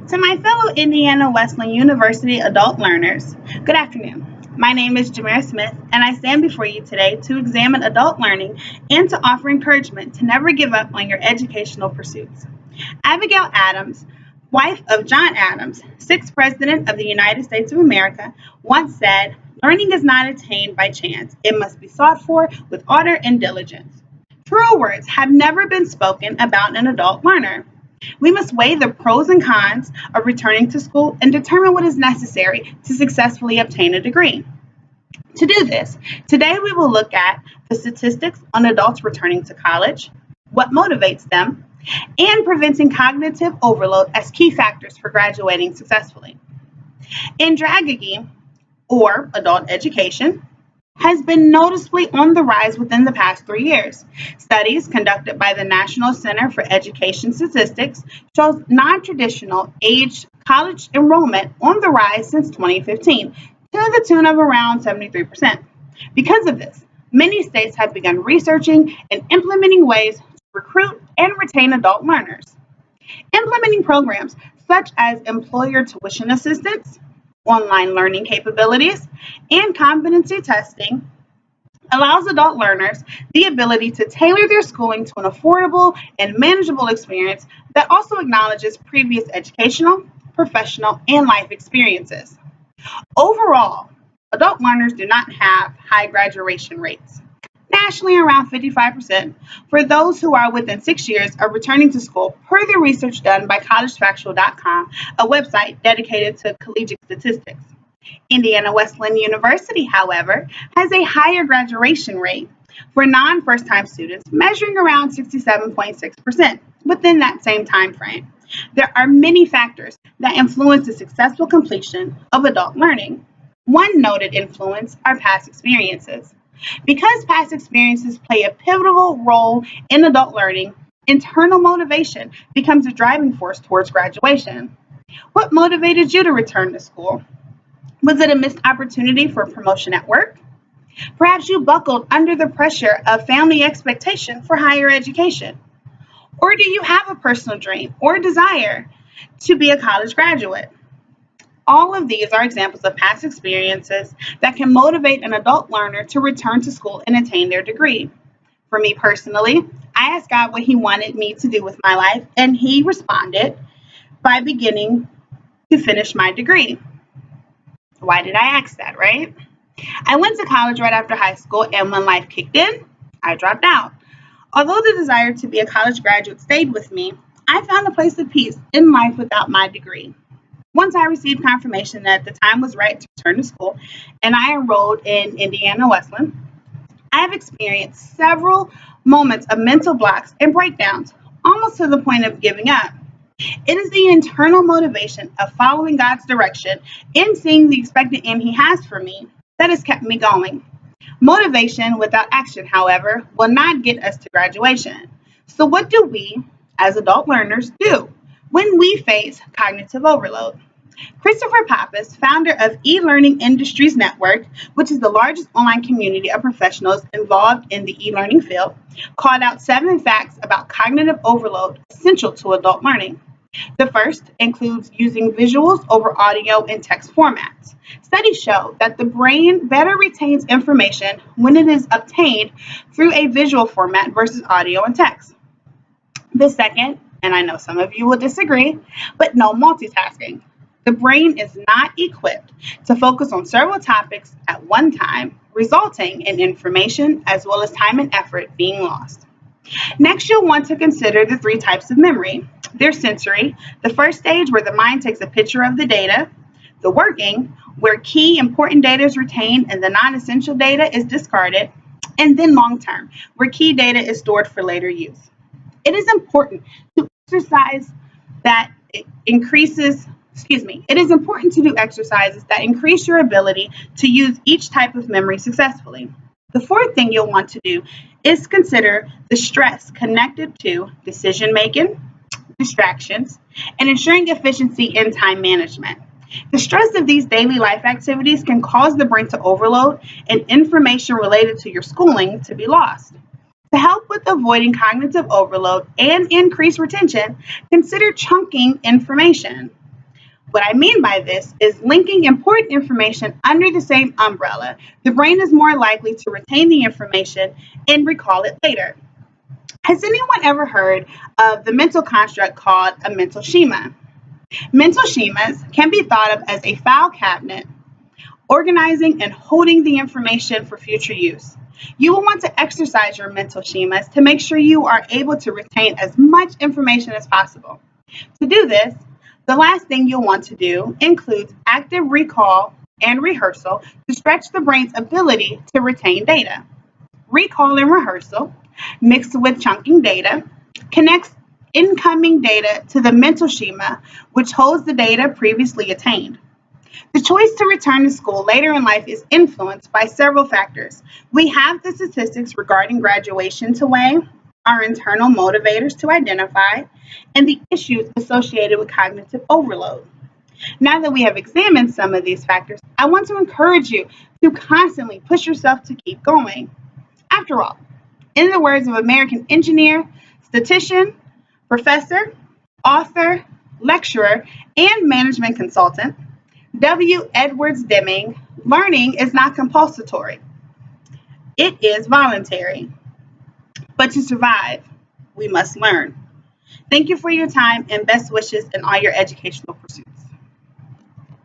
To my fellow Indiana Wesleyan University adult learners, good afternoon. My name is Jhamerra Smith, and I stand before you today to examine adult learning and to offer encouragement to never give up on your educational pursuits. Abigail Adams, wife of John Adams, 6th President of the United States of America, once said, "Learning is not attained by chance. It must be sought for with ardor and diligence." Truer words have never been spoken about an adult learner. We must weigh the pros and cons of returning to school and determine what is necessary to successfully obtain a degree. To do this, today we will look at the statistics on adults returning to college, what motivates them, and preventing cognitive overload as key factors for graduating successfully. Andragogy, or adult education, has been noticeably on the rise within the past 3 years. Studies conducted by the National Center for Education Statistics shows non-traditional age college enrollment on the rise since 2015 to the tune of around 73%. Because of this, many states have begun researching and implementing ways to recruit and retain adult learners. Implementing programs such as employer tuition assistance, online learning capabilities, and competency testing allows adult learners the ability to tailor their schooling to an affordable and manageable experience that also acknowledges previous educational, professional, and life experiences. Overall, adult learners do not have high graduation rates. Nationally, around 55% for those who are within 6 years of returning to school, per the research done by collegefactual.com, a website dedicated to collegiate statistics. Indiana Wesleyan University, however, has a higher graduation rate for non-first-time students, measuring around 67.6% within that same time frame. There are many factors that influence the successful completion of adult learning. One noted influence are past experiences. Because past experiences play a pivotal role in adult learning, internal motivation becomes a driving force towards graduation. What motivated you to return to school? Was it a missed opportunity for promotion at work? Perhaps you buckled under the pressure of family expectation for higher education. Or do you have a personal dream or desire to be a college graduate? All of these are examples of past experiences that can motivate an adult learner to return to school and attain their degree. For me personally, I asked God what He wanted me to do with my life, and He responded by beginning to finish my degree. Why did I ask that, right? I went to college right after high school, and when life kicked in, I dropped out. Although the desire to be a college graduate stayed with me, I found a place of peace in life without my degree. Once I received confirmation that the time was right to return to school and I enrolled in Indiana Wesleyan, I have experienced several moments of mental blocks and breakdowns, almost to the point of giving up. It is the internal motivation of following God's direction and seeing the expected end He has for me that has kept me going. Motivation without action, however, will not get us to graduation. So what do we, as adult learners, do when we face cognitive overload? Christopher Pappas, founder of eLearning Industries Network, which is the largest online community of professionals involved in the e-learning field, called out 7 facts about cognitive overload essential to adult learning. The first includes using visuals over audio and text formats. Studies show that the brain better retains information when it is obtained through a visual format versus audio and text. The second, and I know some of you will disagree, but no multitasking. The brain is not equipped to focus on several topics at one time, resulting in information as well as time and effort being lost. Next, you'll want to consider the 3 types of memory. There's sensory, the first stage where the mind takes a picture of the data, the working, where key important data is retained and the non-essential data is discarded, and then long-term, where key data is stored for later use. It is important to exercise that It is important to do exercises that increase your ability to use each type of memory successfully. The fourth thing you'll want to do is consider the stress connected to decision making, distractions, and ensuring efficiency in time management. The stress of these daily life activities can cause the brain to overload and information related to your schooling to be lost. To help with avoiding cognitive overload and increase retention, consider chunking information. What I mean by this is linking important information under the same umbrella. The brain is more likely to retain the information and recall it later. Has anyone ever heard of the mental construct called a mental schema? Mental schemas can be thought of as a file cabinet organizing and holding the information for future use. You will want to exercise your mental schemas to make sure you are able to retain as much information as possible. To do this, the last thing you'll want to do includes active recall and rehearsal to stretch the brain's ability to retain data. Recall and rehearsal, mixed with chunking data, connects incoming data to the mental schema, which holds the data previously attained. The choice to return to school later in life is influenced by several factors. We have the statistics regarding graduation to weigh, our internal motivators to identify, and the issues associated with cognitive overload. Now that we have examined some of these factors, I want to encourage you to constantly push yourself to keep going. After all, in the words of American engineer, statistician, professor, author, lecturer, and management consultant, W. Edwards Deming, learning is not compulsory. It is voluntary. But to survive, we must learn. Thank you for your time and best wishes in all your educational pursuits.